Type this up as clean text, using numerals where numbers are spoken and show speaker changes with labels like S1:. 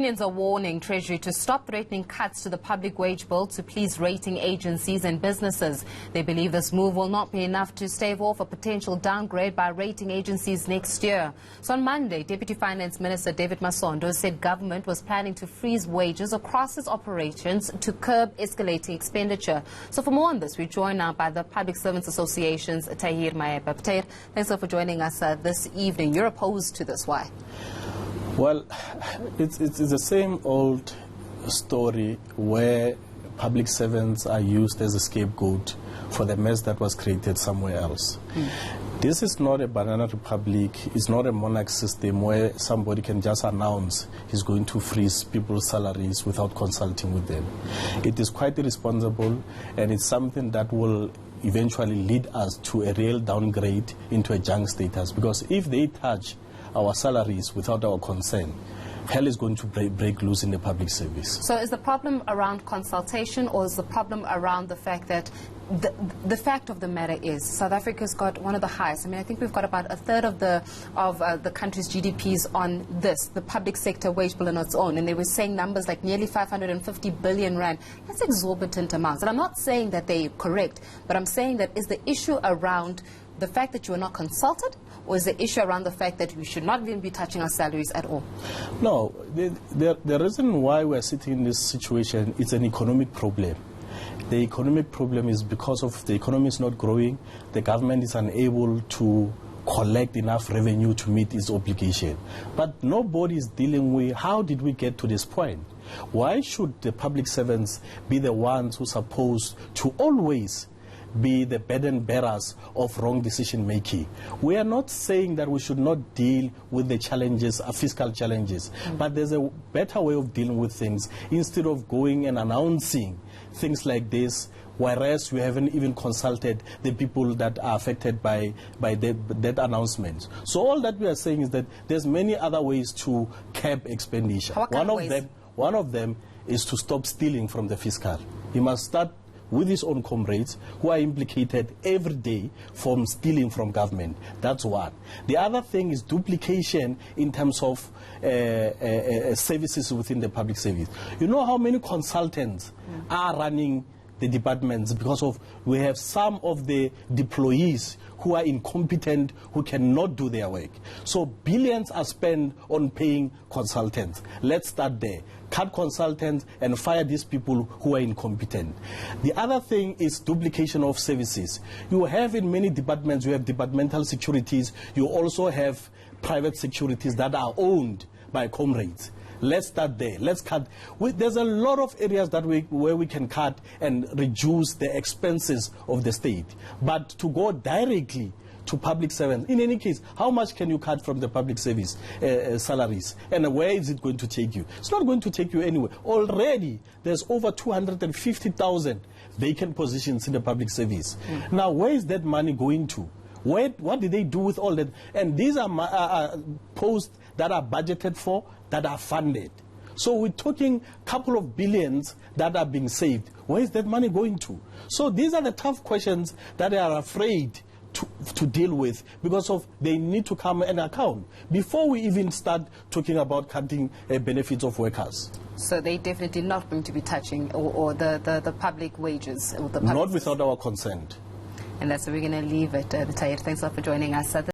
S1: Unions are warning Treasury to stop threatening cuts to the public wage bill to please rating agencies and businesses. They believe this move will not be enough to stave off a potential downgrade by rating agencies next year. So on Monday, Deputy Finance Minister David Masondo said government was planning to freeze wages across its operations to curb escalating expenditure. So for more on this, we're joined now by the Public Servants Association's Tahir Maeba. Tahir, thanks for joining us this evening. You're opposed to this. Why?
S2: Well, it's the same old story where public servants are used as a scapegoat for the mess that was created somewhere else. This is not a banana republic. It's not a monarch system where somebody can just announce he's going to freeze people's salaries without consulting with them. It is quite irresponsible, and it's something that will eventually lead us to a real downgrade into a junk status, because if they touch our salaries without our consent, hell is going to break loose in the public service.
S1: So is the problem around consultation, or is the problem around the fact that the fact of the matter is South Africa's got one of the highest, I think we've got about a third of the country's GDPs on this, the public sector wage bill on its own, and they were saying numbers like nearly 550 billion rand. That's exorbitant amounts. And I'm not saying that they're correct, but I'm saying that is the issue around the fact that you are not consulted, or is the issue around the fact that we should not even be touching our salaries at all?
S2: No, the reason why we're sitting in this situation is an economic problem. The economic problem is because of the economy is not growing, the government is unable to collect enough revenue to meet its obligation. But nobody is dealing with how did we get to this point. Why should the public servants be the ones who are supposed to always be the burden bearers of wrong decision making? We are not saying that we should not deal with the challenges, fiscal challenges, but there's a better way of dealing with things instead of going and announcing things like this, whereas we haven't even consulted the people that are affected by that announcement. So all that we are saying is that there's many other ways to curb expenditure. One of them is to stop stealing from the fiscal. He must start with his own comrades who are implicated every day from stealing from government. That's one. The other thing is duplication in terms of services within the public service. You know how many consultants are running the departments because of we have some of the deployees who are incompetent, who cannot do their work. So billions are spent on paying consultants. Let's start there. Cut consultants and fire these people who are incompetent. The other thing is duplication of services. You have in many departments, you have departmental securities. You also have private securities that are owned by comrades. Let's start there. Let's cut. There's a lot of areas that where we can cut and reduce the expenses of the state. But to go directly to public servants, in any case, how much can you cut from the public service salaries? And where is it going to take you? It's not going to take you anywhere. Already, there's over 250,000 vacant positions in the public service. Now, where is that money going to? What did they do with all that? And these are posts that are budgeted for, that are funded. So we're talking a couple of billions that are being saved. Where is that money going to? So these are the tough questions that they are afraid to deal with, because of they need to come and account before we even start talking about cutting benefits of workers.
S1: So they definitely not going to be touching or the public wages. Or the public
S2: not without our consent.
S1: And that's where we're going to leave it. Tahir, thanks a lot for joining us.